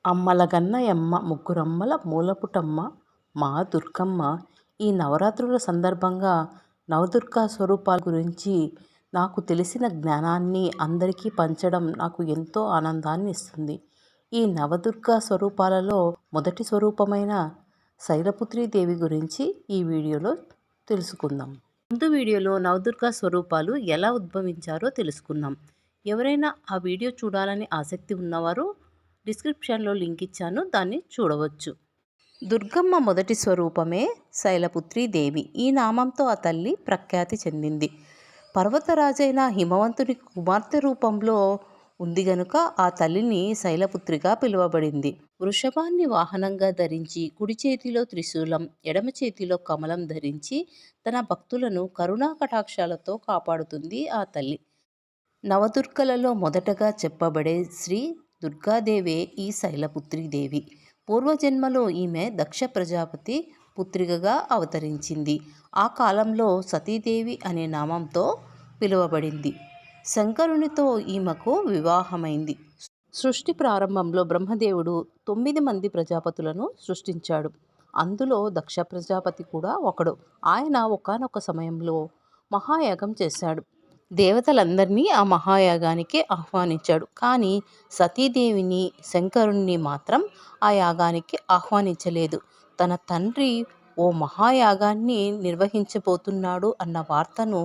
అమ్మల గన్నయమ్మ ముగ్గురమ్మల మూలపుటమ్మ మా దుర్గమ్మ. ఈ నవరాత్రుల సందర్భంగా నవదుర్గా స్వరూపాల గురించి నాకు తెలిసిన జ్ఞానాన్ని అందరికీ పంచడం నాకు ఎంతో ఆనందాన్ని ఇస్తుంది. ఈ నవదుర్గా స్వరూపాలలో మొదటి స్వరూపమైన శైలపుత్రి దేవి గురించి ఈ వీడియోలో తెలుసుకుందాం. ముందు వీడియోలో నవదుర్గా స్వరూపాలు ఎలా ఉద్భవించారో తెలుసుకున్నాం. ఎవరైనా ఆ వీడియో చూడాలని ఆసక్తి ఉన్నవారు డిస్క్రిప్షన్లో లింక్ ఇచ్చాను, దాన్ని చూడవచ్చు. దుర్గమ్మ మొదటి స్వరూపమే శైలపుత్రి దేవి. ఈ నామంతో ఆ తల్లి ప్రఖ్యాతి చెందింది. పర్వతరాజైన హిమవంతుని కుమార్తె రూపంలో ఉంది గనుక ఆ తల్లిని శైలపుత్రిగా పిలువబడింది. వృషభాన్ని వాహనంగా ధరించి కుడి చేతిలో త్రిశూలం, ఎడమ చేతిలో కమలం ధరించి తన భక్తులను కరుణా కటాక్షాలతో కాపాడుతుంది ఆ తల్లి. నవదుర్గలలో మొదటగా చెప్పబడే శ్రీ దుర్గాదేవే ఈ శైలపుత్రి దేవి. పూర్వజన్మలో ఈమె దక్ష ప్రజాపతి పుత్రికగా అవతరించింది. ఆ కాలంలో సతీదేవి అనే నామంతో పిలువబడింది. శంకరునితో ఈమెకు వివాహమైంది. సృష్టి ప్రారంభంలో బ్రహ్మదేవుడు 9 మంది ప్రజాపతులను సృష్టించాడు. అందులో దక్ష ప్రజాపతి కూడా ఒకడు. ఆయన ఒకానొక సమయంలో మహాయాగం చేశాడు. దేవతలందరినీ ఆ మహాయాగానికి ఆహ్వానించాడు. కానీ సతీదేవిని, శంకరుణ్ణి మాత్రం ఆ యాగానికి ఆహ్వానించలేదు. తన తండ్రి ఓ మహాయాగాన్ని నిర్వహించబోతున్నాడు అన్న వార్తను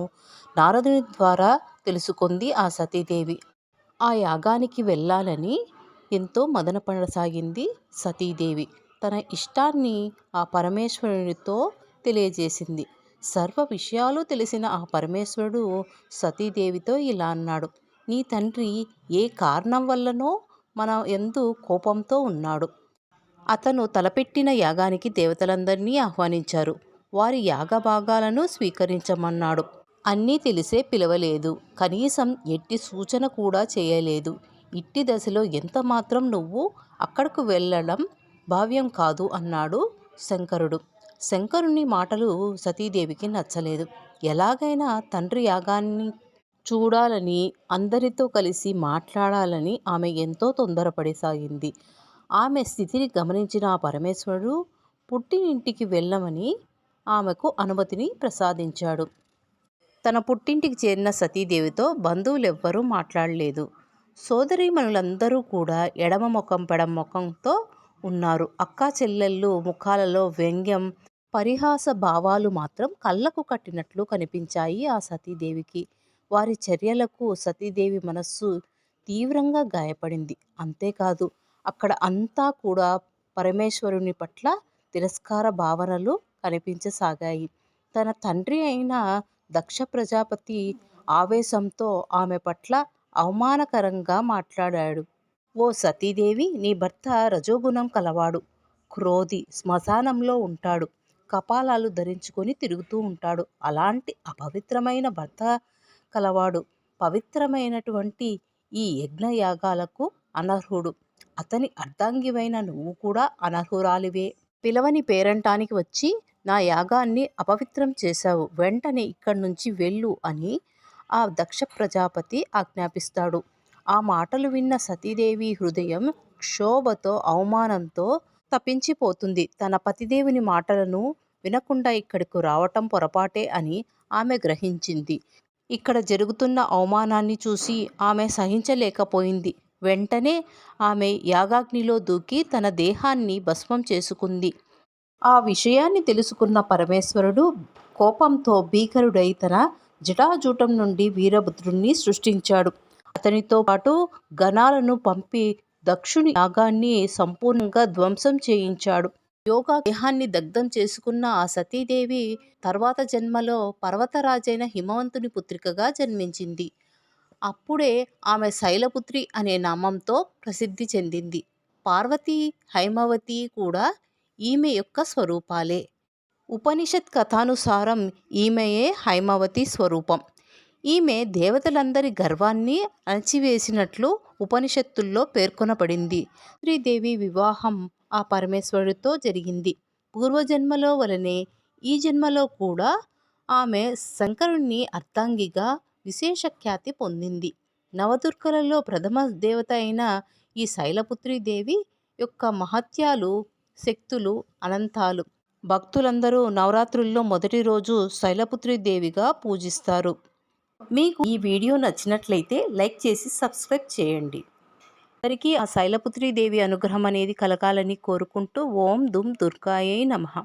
నారదుని ద్వారా తెలుసుకుంది ఆ సతీదేవి. ఆ యాగానికి వెళ్ళాలని ఎంతో మదనపడసాగింది సతీదేవి. తన ఇష్టాన్ని ఆ పరమేశ్వరునితో తెలియజేసింది. సర్వ విషయాలు తెలిసిన ఆ పరమేశ్వరుడు సతీదేవితో ఇలా అన్నాడు: నీ తండ్రి ఏ కారణం వల్లనో మన యందు కోపంతో ఉన్నాడు. అతను తలపెట్టిన యాగానికి దేవతలందరినీ ఆహ్వానించారు. వారి యాగ భాగాలను స్వీకరించమన్నాడు. అన్నీ తెలిసే పిలవలేదు. కనీసం ఎట్టి సూచన కూడా చేయలేదు. ఇట్టి దశలో ఎంత మాత్రం నువ్వు అక్కడకు వెళ్ళడం భావ్యం కాదు అన్నాడు శంకరుడు. శంకరుని మాటలు సతీదేవికి నచ్చలేదు. ఎలాగైనా తండ్రి యాగాన్ని చూడాలని, అందరితో కలిసి మాట్లాడాలని ఆమె ఎంతో తొందరపడసాగింది. ఆమె స్థితిని గమనించిన ఆ పరమేశ్వరుడు పుట్టినింటికి వెళ్ళమని ఆమెకు అనుమతిని ప్రసాదించాడు. తన పుట్టింటికి చేరిన సతీదేవితో బంధువులెవ్వరూ మాట్లాడలేదు. సోదరీమణులందరూ కూడా ఎడమ ముఖం పెడమ ముఖంతో ఉన్నారు. అక్కా చెల్లెళ్ళు ముఖాలలో వ్యంగ్యం, పరిహాస భావాలు మాత్రం కళ్ళకు కట్టినట్లు కనిపించాయి ఆ సతీదేవికి. వారి చర్యలకు సతీదేవి మనస్సు తీవ్రంగా గాయపడింది. అంతేకాదు, అక్కడ అంతా కూడా పరమేశ్వరుని పట్ల తిరస్కార భావనలు కనిపించసాగాయి. తన తండ్రి అయిన దక్ష ప్రజాపతి ఆవేశంతో ఆమె పట్ల అవమానకరంగా మాట్లాడాడు. ఓ సతీదేవి, నీ భర్త రజోగుణం కలవాడు, క్రోధి, శ్మశానంలో ఉంటాడు, కపాలాలు ధరించుకొని తిరుగుతూ ఉంటాడు. అలాంటి అపవిత్రమైన భర్త కలవాడు పవిత్రమైనటువంటి ఈ యజ్ఞయాగాలకు అనర్హుడు. అతని అర్ధాంగివైన నువ్వు కూడా అనర్హురాలివే. పిలవని పేరంటానికి వచ్చి నా యాగాన్ని అపవిత్రం చేశావు. వెంటనే ఇక్కడి నుంచి వెళ్ళు అని ఆ దక్ష ప్రజాపతి ఆజ్ఞాపిస్తాడు. ఆ మాటలు విన్న సతీదేవి హృదయం క్షోభతో, అవమానంతో తపించిపోతుంది. తన పతిదేవుని మాటలను వినకుండా ఇక్కడకు రావటం పొరపాటే అని ఆమె గ్రహించింది. ఇక్కడ జరుగుతున్న అవమానాన్ని చూసి ఆమె సహించలేకపోయింది. వెంటనే ఆమె యాగాగ్నిలో దూకి తన దేహాన్ని భస్మం చేసుకుంది. ఆ విషయాన్ని తెలుసుకున్న పరమేశ్వరుడు కోపంతో భీకరుడై తన జటాజూటం నుండి వీరభద్రుణ్ణి సృష్టించాడు. అతనితో పాటు గణాలను పంపి దక్షుని యాగాన్ని సంపూర్ణంగా ధ్వంసం చేయించాడు. యోగా దేహాన్ని దగ్ధం చేసుకున్న ఆ సతీదేవి తర్వాత జన్మలో పర్వతరాజైన హిమవంతుని పుత్రికగా జన్మించింది. అప్పుడే ఆమె శైలపుత్రి అనే నామంతో ప్రసిద్ధి చెందింది. పార్వతి, హైమవతి కూడా ఈమె యొక్క స్వరూపాలే. ఉపనిషత్ కథానుసారం ఈమెయే హైమవతి స్వరూపం. ఈమె దేవతలందరి గర్వాన్ని అణచివేసినట్లు ఉపనిషత్తుల్లో పేర్కొనబడింది. శ్రీదేవి వివాహం ఆ పరమేశ్వరుడితో జరిగింది. పూర్వజన్మలో వలనే ఈ జన్మలో కూడా ఆమె శంకరుని అర్ధాంగిగా విశేష ఖ్యాతి పొందింది. నవదుర్గలలో ప్రథమ దేవత అయిన ఈ శైలపుత్రి దేవి యొక్క మహత్యాలు, శక్తులు అనంతాలు. భక్తులందరూ నవరాత్రుల్లో మొదటి రోజు శైలపుత్రి దేవిగా పూజిస్తారు. మీకు ఈ వీడియో నచ్చినట్లయితే లైక్ చేసి సబ్స్క్రైబ్ చేయండి. అందరికీ ఆ శైలపుత్రి దేవి అనుగ్రహం అనేది కలగాలని కోరుకుంటూ ఓం దుమ్ దుర్గాయై నమః.